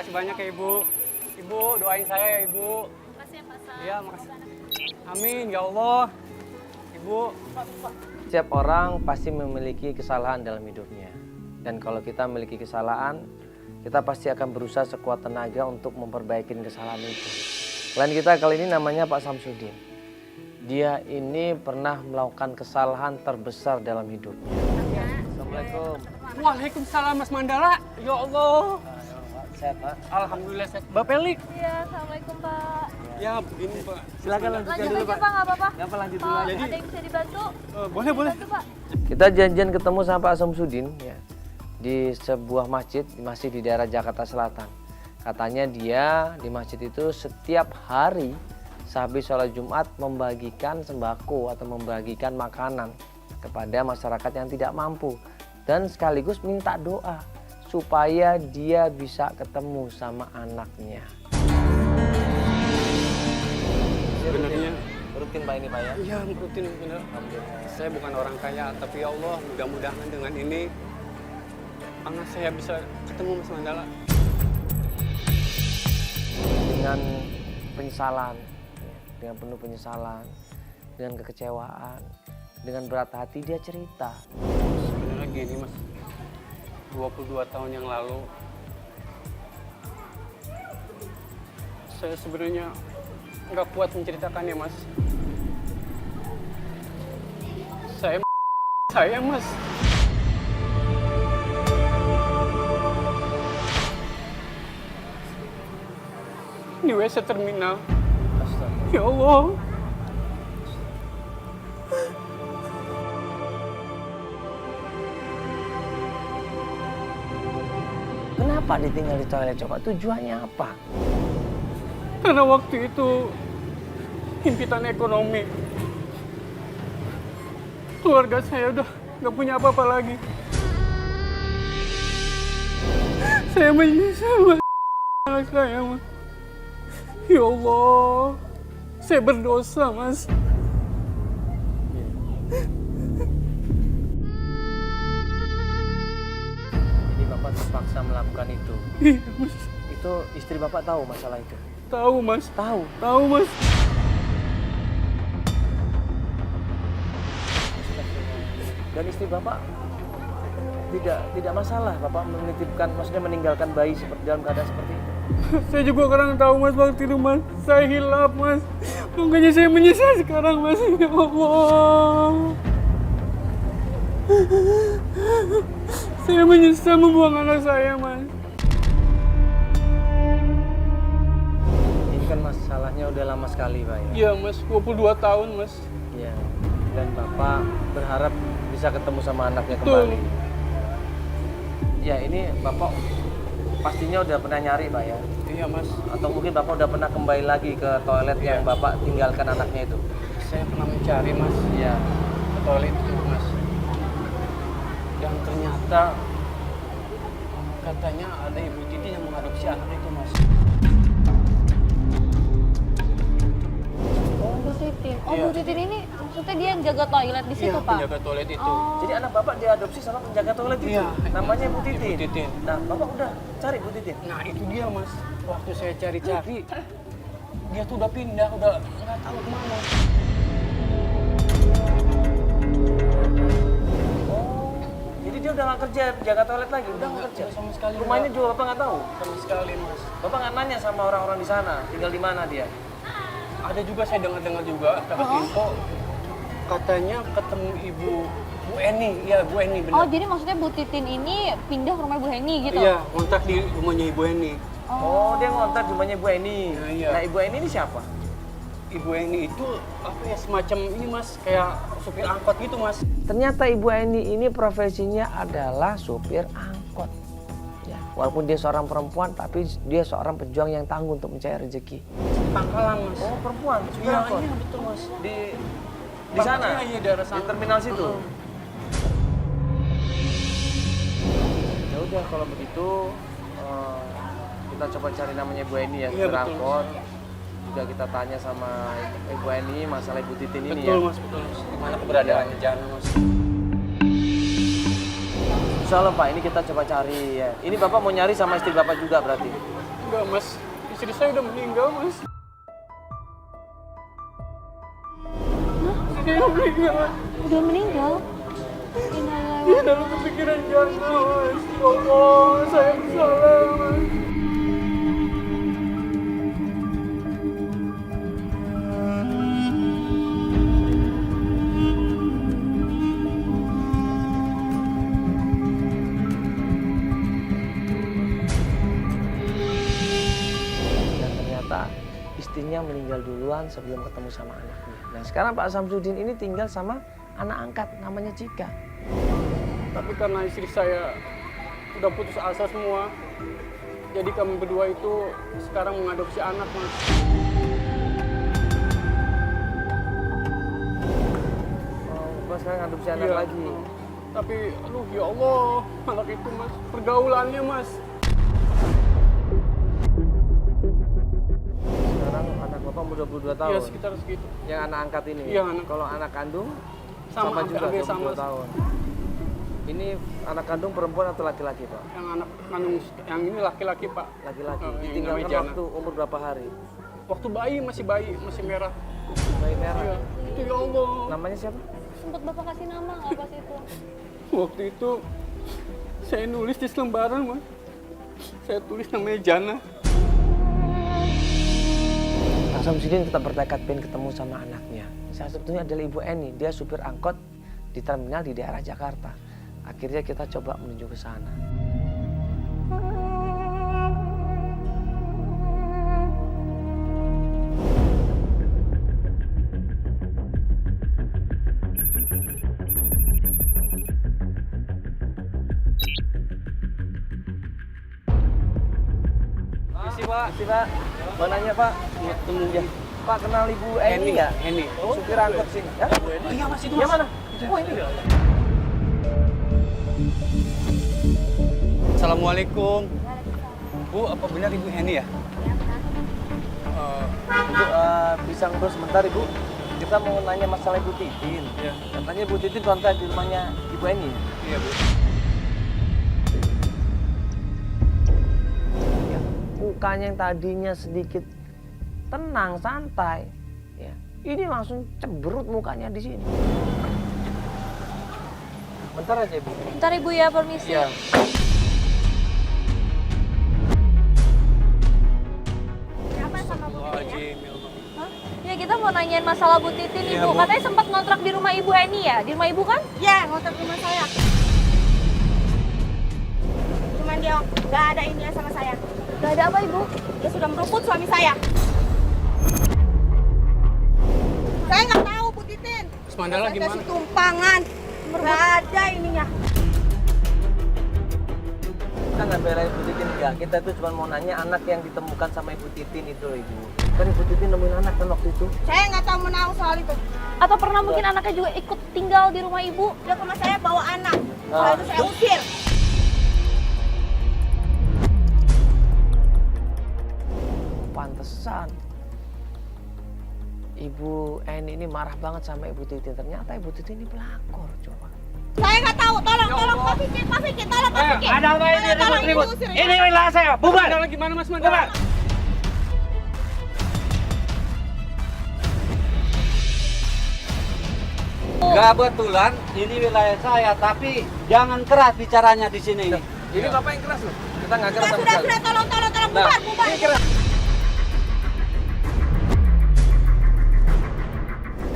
makasih banyak ya Ibu. Ibu, doain saya ya Ibu. Makasih ya Pak Sam. Iya, makasih. Amin, ya Allah. Ibu. Setiap orang pasti memiliki kesalahan dalam hidupnya. Dan kalau kita memiliki kesalahan, kita pasti akan berusaha sekuat tenaga untuk memperbaiki kesalahan itu. Klien kita kali ini namanya Pak Samsudin. Dia ini pernah melakukan kesalahan terbesar dalam hidupnya. Assalamualaikum. Waalaikumsalam Mas Mandala. Ya Allah. Sehat, Pak? Alhamdulillah sehat. Mbak Pelik. Iya, Assalamualaikum Pak. Ya, begini Pak. Silakan lanjutkan Lanjut dulu, aja Pak. Pak, nggak apa-apa. Nggak apa, lanjut Pak, dulu aja. ada yang bisa dibantu? Boleh, boleh. Bantu Pak. Kita janjian ketemu sama Pak Samsudin ya, di sebuah masjid, masih di daerah Jakarta Selatan. Katanya dia di masjid itu setiap hari sehabis sholat Jumat membagikan sembako atau membagikan makanan kepada masyarakat yang tidak mampu. Dan sekaligus minta doa supaya dia bisa ketemu sama anaknya. Sebenarnya Rutin Pak ini Pak ya? iya, rutin benar. Saya bukan orang kaya, tapi ya Allah, mudah-mudahan dengan ini anak saya bisa ketemu Mas Mandala. Dengan penyesalan, dengan penuh penyesalan, dengan kekecewaan, dengan berat hati dia cerita. Sebenarnya gini Mas, 22 tahun yang lalu saya sebenarnya nggak kuat menceritakannya Mas. Saya Mas. Di WC terminal. Ya Allah. Kenapa ditinggal di toilet? Coba tujuannya apa? Karena waktu itu himpitan ekonomi. Keluarga saya udah nggak punya apa-apa lagi. Saya menyesal Mas. Anak saya Mas. Ya Allah, saya berdosa Mas. Jadi Bapak terpaksa melakukan itu. Iya Mas. Itu istri Bapak tahu masalah itu? Tahu Mas. Tahu. Tahu Mas. Dan istri Bapak tidak masalah Bapak menitipkan, maksudnya meninggalkan bayi seperti dalam keadaan seperti itu. Saya juga kurang tahu Mas waktu itu Mas. Saya hilaf Mas. Makanya saya menyesal sekarang Mas. Ya Allah. Saya menyesal membuang anak saya Mas. Ini kan masalahnya udah lama sekali Pak ya. Iya Mas, 22 tahun Mas. Iya. Dan Bapak berharap bisa ketemu sama anaknya Betul. kembali. Ya ini Bapak pastinya udah pernah nyari Pak ya? Iya Mas. Atau mungkin Bapak udah pernah kembali lagi ke toilet yang Bapak tinggalkan anaknya itu? Saya pernah mencari Mas. Iya. Ke toilet itu Mas. Dan ternyata katanya ada Ibu Titi yang mengadopsi anak itu Mas. Oh, Bu Titin. Oh, Iya. Bu Titin ini maksudnya dia yang jaga toilet di situ, Iya, Pak? penjaga toilet itu. Oh. Jadi anak Bapak diadopsi sama penjaga toilet itu? Iya. Namanya Bu Titin? Ibu Titin. Nah Bapak udah cari Bu Titin? Nah itu dia Mas. Waktu saya cari-cari, dia tuh udah pindah, udah nggak tahu kemana. Oh, jadi dia udah nggak kerja jaga toilet lagi? Udah nggak kerja? Sama sekali. Rumahnya juga Bapak nggak tahu? sama sekali Mas. Bapak nggak nanya sama orang-orang di sana, tinggal di mana dia? Ada juga saya dengar-dengar juga dapat info katanya ketemu Bu Eni. Iya Bu Eni Oh, benar. jadi maksudnya Bu Titin ini pindah ke rumah Bu Heni gitu? Iya, kontrak di rumahnya Ibu Eni. Oh, dia ngontak di rumahnya Bu Eni. Nah, iya. Nah Ibu Eni ini siapa? Ibu Eni itu apa ya, semacam ini Mas, kayak supir angkot gitu Mas. Ternyata Ibu Eni ini profesinya adalah supir angkot. Ya, walaupun dia seorang perempuan, tapi dia seorang pejuang yang tangguh untuk mencari rezeki. Pangkalan Mas. Oh, perempuan, supir Iya, angkot. iya betul Mas. Di sana? Iya, daerah Di sana. terminal situ? Ya udah kalau begitu kita coba cari namanya Ibu Eni ya, Iya, supir betul. angkot. Juga kita tanya sama Ibu Eni masalah Ibu Titin ini Betul ya. Mas, betul Mas. Di mana keberadaannya jangan Mas. Insya Allah Pak, ini kita coba cari ya. Ini Bapak mau nyari sama istri Bapak juga berarti? Enggak, Mas. Istri saya udah meninggal, Mas. Dia udah meninggal. Udah meninggal? Dia dalam kepikiran Jana, Mas. Ya Allah, saya bersalah, Mas. Dan ternyata istrinya meninggal duluan sebelum ketemu sama anaknya. Nah sekarang Pak Samsudin ini tinggal sama anak angkat namanya Cika. Tapi karena istri saya udah putus asa semua, jadi kami berdua itu sekarang mengadopsi anak, Mas. Oh, Mas sekarang ngadopsi anak Iya. lagi. Tapi, aduh ya Allah, anak itu, Mas, pergaulannya, Mas. Sekarang anak Bapak umur 22 tahun. Iya, sekitar segitu. Yang anak angkat ini. Iya, anak. Kalau anak kandung Sama, juga hampir 22 sama. tahun. Ini anak kandung perempuan atau laki-laki, Pak? Yang anak kandung, yang ini laki-laki, Pak. Laki-laki. Oh, yang Ditinggalkan namanya Jana. waktu umur berapa hari? Waktu bayi, masih merah. Bayi merah. Iya, itu ya Allah. Namanya siapa? Sempat Bapak kasih nama nggak pas itu? Waktu itu, saya nulis di selembaran, Mas. Saya tulis namanya Jana. Pak Samsudin tetap bertekad pengen ketemu sama anaknya. Salah satunya adalah Ibu Eni. Dia supir angkot di terminal di daerah Jakarta. Akhirnya kita coba menuju ke sana. Isi Pak, mau nanya Pak, Mau ketemu ya. Pak kenal Ibu Eni nggak? Eni. Supir angkot sini. Ya? Iya, Mas, itu, Yang Mas. mana? Oh ini. Assalamualaikum. Bu, apa benar Ibu Heni ya? Ibu bisa ngobrol sebentar Ibu. Kita mau nanya masalah Ibu Titin. Iya. Katanya Ibu Titin kontak di rumahnya Ibu Eni. Iya, Bu. Ya, mukanya yang tadinya sedikit tenang, santai. Ya, ini langsung cemberut mukanya di sini. Bentar aja Ibu. Bentar Ibu ya, permisi. Iya. Siapa sama Bu Titin ya? Wajib, ya Allah. Hah? Ya kita mau nanyain masalah Bu Titin Iya, Ibu. Bu. Katanya sempat ngontrak di rumah Ibu Eni ya? Di rumah Ibu kan? Ya, ngontrak rumah saya. Cuman dia nggak ada ini sama saya. Gak ada apa Ibu? Dia sudah merebut suami saya. Saya nggak tahu Bu Titin. Terus Mandala Saya gimana? kasih tumpangan. Nggak ada ininya. Kita nggak belain Ibu Titin enggak. Kita itu cuma mau nanya anak yang ditemukan sama Ibu Titin itu loh Ibu. Kan Ibu Titin nemuin anak kan waktu itu. Saya nggak tahu menahu soal itu. Atau pernah mungkin anaknya juga ikut tinggal di rumah Ibu? Dia ke rumah saya bawa anak. Soal Ah. itu saya usir. Pantesan Ibu Eni ini marah banget sama Ibu Titin. Ternyata Ibu Titin ini pelakor, coba. Saya nggak tahu. Tolong Pak Fikri, tolong Pak Fikri. Ada apa ini Tolong ribut-ribut? Ibu usir, ya. Ini wilayah saya, bubar! Mandala gimana, Mas Mandala? Bubar! Kebetulan ini wilayah saya, tapi jangan keras bicaranya di sini. Ini Bapak yang keras loh. Kita nggak keras sama Sudah, sekali. tolong, Nah, bubar. ini keras.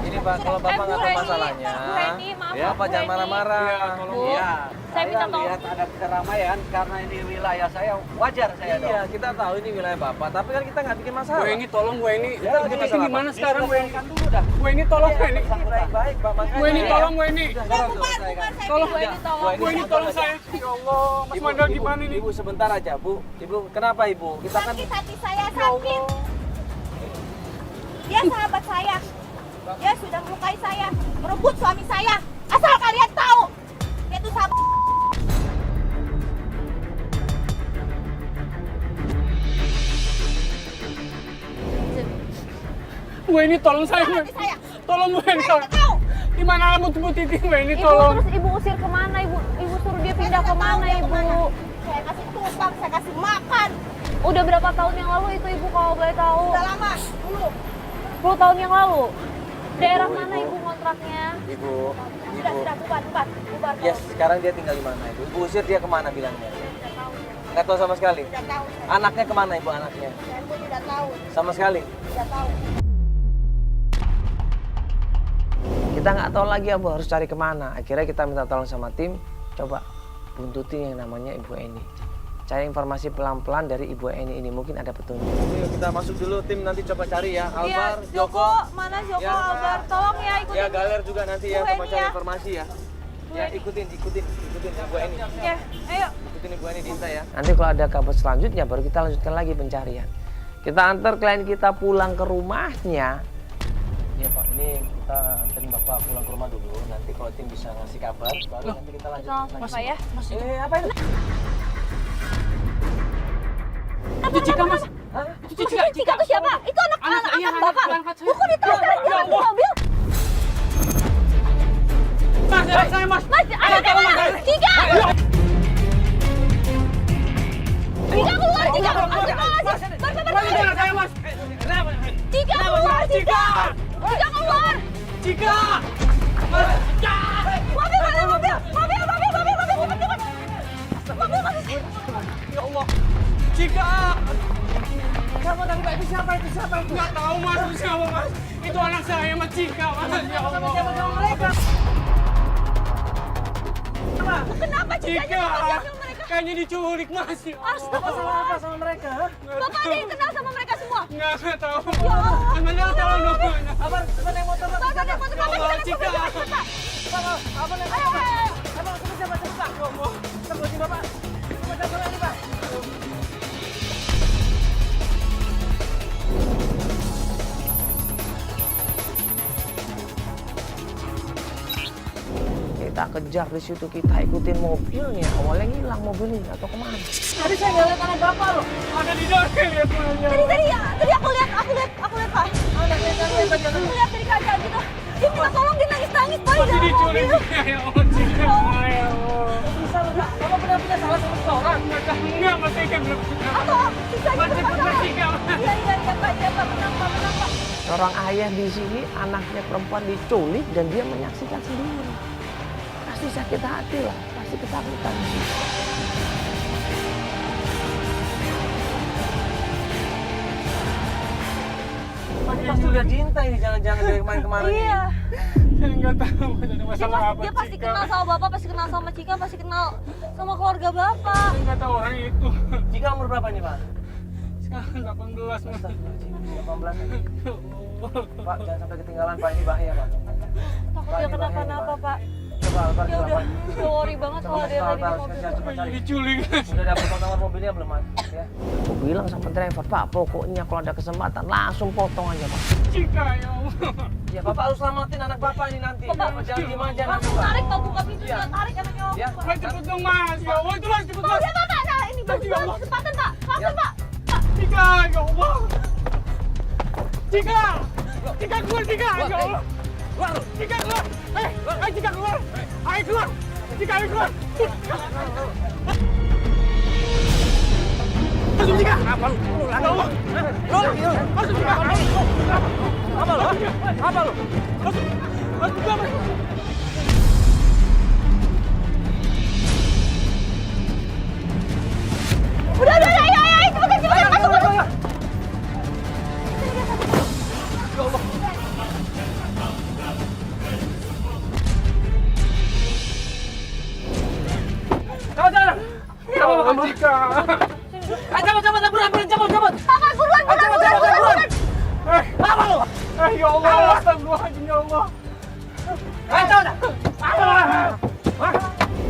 Ini Pak, kalau Bapak nggak tahu masalahnya, Bu Eni, maaf ya, Bu Bapak jangan Eni. marah-marah. Iya, tolong. Bu, Iya, saya minta tolong. lihat ada keramaian karena ini wilayah saya, wajar saya dong. Iya, kita tahu ini wilayah Bapak, tapi kan kita nggak bikin masalah. Bu Eni, tolong Bu Eni. Ya, Bu ini Titin masalah gimana apa? sekarang, Bu Eni? Diselesaikan dulu dah. Bu Eni, tolong Bu Eni. Ini baik-baik Pak, makanya. Bu Eni, tolong Bu Eni. Sekarang Bubar, selesaikan. saya Tolong Bu Eni tolong. Bu Eni, tolong saya. Ya Allah, Mas Mandala gimana nih? Ibu sebentar aja, Bu. Ibu, kenapa Ibu? Kita kan Sakit hati saya, Ya Allah. sakit. Dia sahabat saya. Dia sudah melukai saya, merebut suami saya. Asal kalian tahu, dia itu sahabat. Bu Eni, tolong saya. Bu. Hati saya. Tolong Bu Eni, Saya tolong. nggak tahu. Di mana alamat Bu Titin, Bu Eni, Ibu tolong. terus Ibu usir kemana Ibu? Ibu suruh dia Saya pindah tidak tahu kemana dia Ibu? kemana. Saya kasih tumpang, saya kasih makan. Udah berapa tahun yang lalu itu ibu kalau boleh tahu? Udah lama dulu. 10 tahun yang lalu. Daerah mana ibu kontraknya? Ibu, Sudah bubar. ya sekarang dia tinggal di mana ibu? Ibu usir dia kemana bilangnya? Nggak tahu sama sekali. Tidak tahu. Anaknya kemana ibu anaknya? Saya pun tidak tahu. Sama sekali. Tidak tahu. Kita nggak tahu lagi Abu harus cari kemana. Akhirnya kita minta tolong sama tim, coba buntutin yang namanya Ibu Eni. Cari informasi pelan-pelan dari Ibu Eni ini, mungkin ada petunjuk. Yuk kita masuk dulu tim, nanti coba cari ya. Albar, Joko. Mana Joko, Ya, Albar? Tolong ya ikutin. Ya Galer juga nanti ya, Bu coba Eni cari ya. informasi ya. Ya ikutin Ibu Eni. Ya, ayo. Ikutin Ibu Eni Dinta ya. Nanti kalau ada kabar selanjutnya baru kita lanjutkan lagi pencarian. Kita antar klien kita pulang ke rumahnya. Ya Pak, ini kita anterin Bapak pulang ke rumah dulu. Nanti kalau tim bisa ngasih kabar, baru nanti kita lanjut. Langsung Pak ya. Apa itu? Itu Cika, Mas. Itu Cika. Cika itu siapa? Itu anak iya, Bapak. anak saya. Bukan ditarik di mobil. Mas, anak saya, Mas. Mas, anaknya mana? Cika! Cika keluar, Cika! Mas, itu anak saya, Mas. Cika keluar, Cika! Cika keluar! Cika! Mobil mana mobil? Mobil, cepat. Mobil masih. Ya Allah. Cika! Siapa tadi Pak? Itu siapa? Nggak tahu, Mas. Itu siapa, Mas? Itu anak saya, Mas. Cika, Mas. Ya Allah. Kenapa Cika Cika! diambil mereka? Kayaknya diculik, Mas. Ya Allah. Astagfirullah. sama mereka? Bapak ada yang kenal sama mereka semua? Nggak tahu. Ya Allah. Mana tahu dong. Apa naik motor? Bapak naik motor, Bapak Allah, kita Cika. naik motor, cepat. Apa naik Ayo, ayo. Apa siapa Pak? Ya Allah. Kita buatin Bapak. Coba ini Pak. Kita kejar di situ, kita ikutin mobilnya. Awalnya hilang mobilnya atau kemana? Tadi saya nggak lihat anak Bapak loh. Ada di dalam lihat semuanya. Tadi aku lihat Pak. Aku lihat dari kaca gitu. Dia minta tolong, dia nangis Pak di Masih dalam diculik. mobil. Ya Allah, Cika. Ya Allah. Bisa enggak? Bapak benar-benar salah sama seseorang? Enggak, Mas Cika belum. Atau bisa Mas gitu cepet, Mas Pak. Cika. Iya Pak, menang Pak. Seorang ayah di sini, anaknya perempuan diculik dan dia menyaksikan sendiri. Pasti sakit hati lah, pasti ketakutan. Pasti udah cinta ini, jangan-jangan dari kemarin-kemarin. Iya. Saya nggak tahu ada masalah apa. Dia pasti Cika. kenal sama Bapak, pasti kenal sama Cika, pasti kenal sama keluarga Bapak. Saya nggak tahu orang itu. Cika umur berapa nih Pak? Sekarang 18, Mas. 18 ini. Pak, jangan sampai ketinggalan Pak, ini bahaya Pak. Takut dia kenapa-napa Pak. Coba Albar Ya udah, worry banget kalau dia tadi di mobil. coba cari. Diculik. Udah dapet nomor mobilnya belum Mas? Ya. Aku bilang sama driver, Pak, pokoknya kalau ada kesempatan langsung potong aja Pak. Cika, ya Allah. Ya Bapak harus selamatin anak Bapak ini nanti. Bapak, Jangan diem aja nanti Langsung Pak. tarik Pak, buka pintunya, Iya. tarik anaknya. Ya. Mas cepet dong, Mas. Ya Allah, itu Mas cepet, Tuh, Mas. dia Bapak, nah ini bagus Ya banget Allah. kesempatan Pak. Ya. Langsung Pak. Cika, ya Allah. Cika! Cika keluar, Cika! Ya Allah. Cika keluar! Ayo Cika keluar! Ayo keluar! Cika, ayo keluar! Masuk Cika! Apa lu? Ya Allah! Masuk Cika! Apa lu? Masuk! Masuk Cika, masuk! Udah, ayo, cepetan, masuk. Jangan. Ya Allah, Cika! Cabut. Bapak, buruan. Apa lu? Ya Allah, astagfirullahaladzim, ya Allah!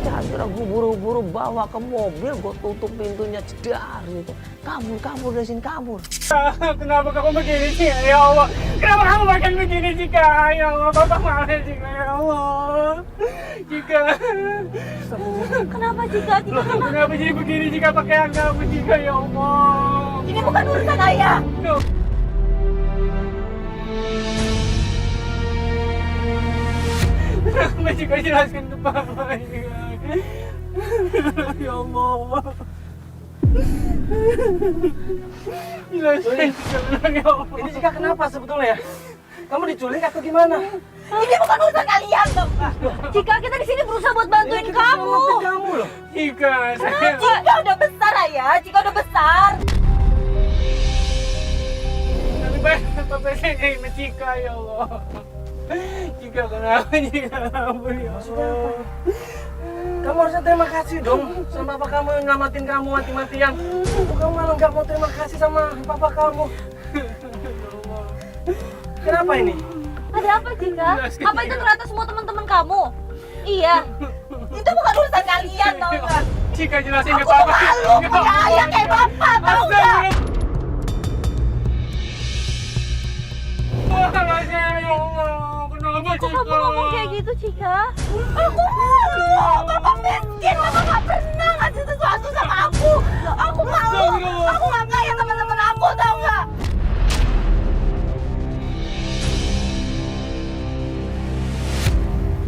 Jadi gue buru-buru bawa ke mobil, gue tutup pintunya jedar gitu. Kabur dari sini, kabur. Kenapa kamu begini sih? Ya Allah! Kenapa kamu makan begini, Cika? Ya Allah, Bapak malah Cika, ya Allah! Cika! Kenapa Cika? Kenapa jadi begini, Cika? Pakaian kamu, Cika, ya Allah! Ini bukan urusan ayah. No. Kenapa Cika jelaskan ke Bapak? Ya Allah! Gila, saya bilang ya Allah. Ini Cika kenapa sebetulnya? Kamu diculik atau gimana? Ini bukan urusan kalian, Bang. Cika, kita di sini berusaha buat bantuin kamu. Kamu loh. Cika, saya... Cika udah besar, Ayah. Cika udah besar. Lebih baik apa saya nerima Cika ya Allah. Cika kenapa Cika ampun ya Allah. Kamu harusnya terima kasih dong sama papa kamu yang nyelamatin kamu mati-matian. Kamu malah nggak mau terima kasih sama papa kamu. Kenapa ini? Ada apa, Cika? Apa itu ternyata semua teman-teman kamu? Iya. Itu bukan urusan kalian, tau nggak? Cika jelasin ke Aku tuh papa. malu punya ayah kayak bapak, tau nggak? Astagfirullahaladzim, ya Allah. Kenapa Kok kamu ngomong kayak gitu, Cika? Aku malu. Bapak miskin, bapak nggak pernah ngasih sesuatu sama aku. Aku malu. Aku nggak kaya teman-teman aku, tau nggak?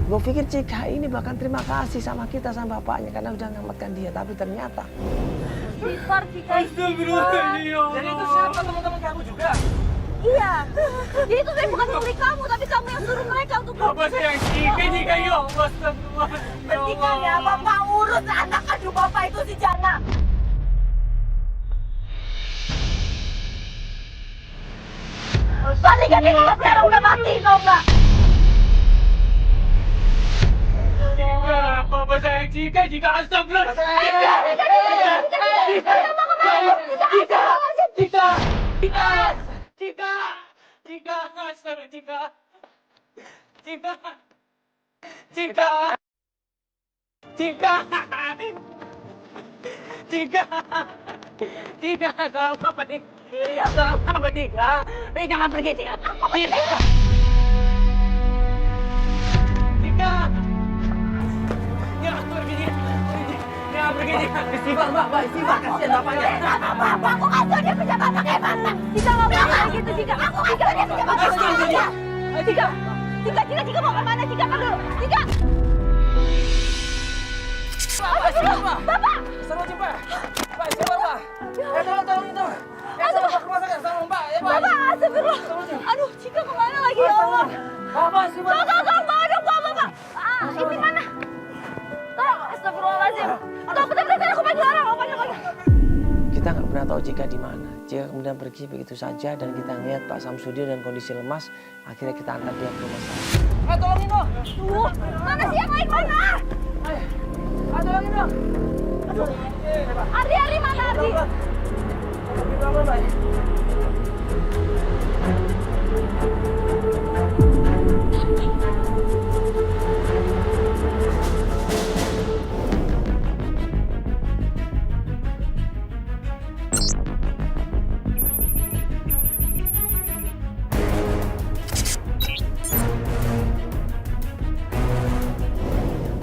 Gue pikir Cika ini bahkan terima kasih sama kita, sama bapaknya karena udah ngelamatkan dia. Tapi ternyata Istighfar, Cika. Astagfirullahaladzim, ya Allah. Jadi itu siapa teman-teman kamu juga? Iya. Jadi itu saya bukan nyulik kamu, tapi kamu yang suruh mereka untuk Bapak sayang Cika, Cika ya Allah. Astagfirullahaladzim, ya Hentikan ya, Allah. bapak urus anak kandung bapak itu si Jana. Balikan ini sekarang udah mati, tau nggak? Cika, Bapak sayang Cika, Cika astagfirullah. Cika, kalau Bapak nih, kalau Bapak Cika, jangan pergi Cika, Cika, jangan pergi Cika, jangan pergi Cika, istighfar Mbak, istighfar, kasihan bapaknya. Bapak, aku kasih dia punya bapak kayak bapak. Cika nggak boleh kayak gitu, Cika. Aku kasih dia punya bapak kayak bapak. Cika mau kemana? Cika kan dulu. Cika. Bapak. Astagfirullahaladzim, Pak. Pak, istighfar, Pak. Tolong itu. Bawa ke rumah sakit sama Mbak, ya, Pak. Bapak, astagfirullah. Aduh, Cika kemana lagi ya Allah? Bapak, istighfar. Tolong, bawa dong, bapak. Ini mana? Tolong, astagfirullahaladzim. Tolong, bentar, aku panggil orang, aku panggil. kita nggak pernah tahu Cika di mana. Cika kemudian pergi begitu saja dan kita ngeliat Pak Samsudin dan kondisi lemas. Akhirnya kita antar dia ke rumah sakit. Tolongin dong. Tuh, mana sih yang lain mana? Tolongin dong. Ardi, mana Ardi?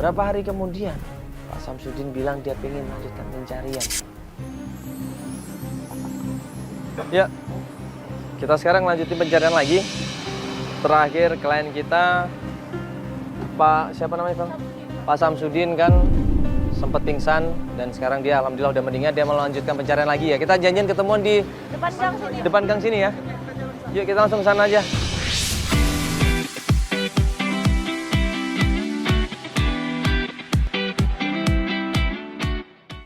Berapa hari kemudian Pak Samsudin bilang dia pengen melanjutkan pencarian. Ya, kita sekarang lanjutin pencarian lagi. Terakhir klien kita Pak siapa namanya Bang? Pak Samsudin kan sempat pingsan dan sekarang dia alhamdulillah udah meninggal. Dia mau lanjutkan pencarian lagi ya. Kita janjian ketemuan di Depan gang sini. depan gang sini ya. Yuk kita langsung ke sana aja.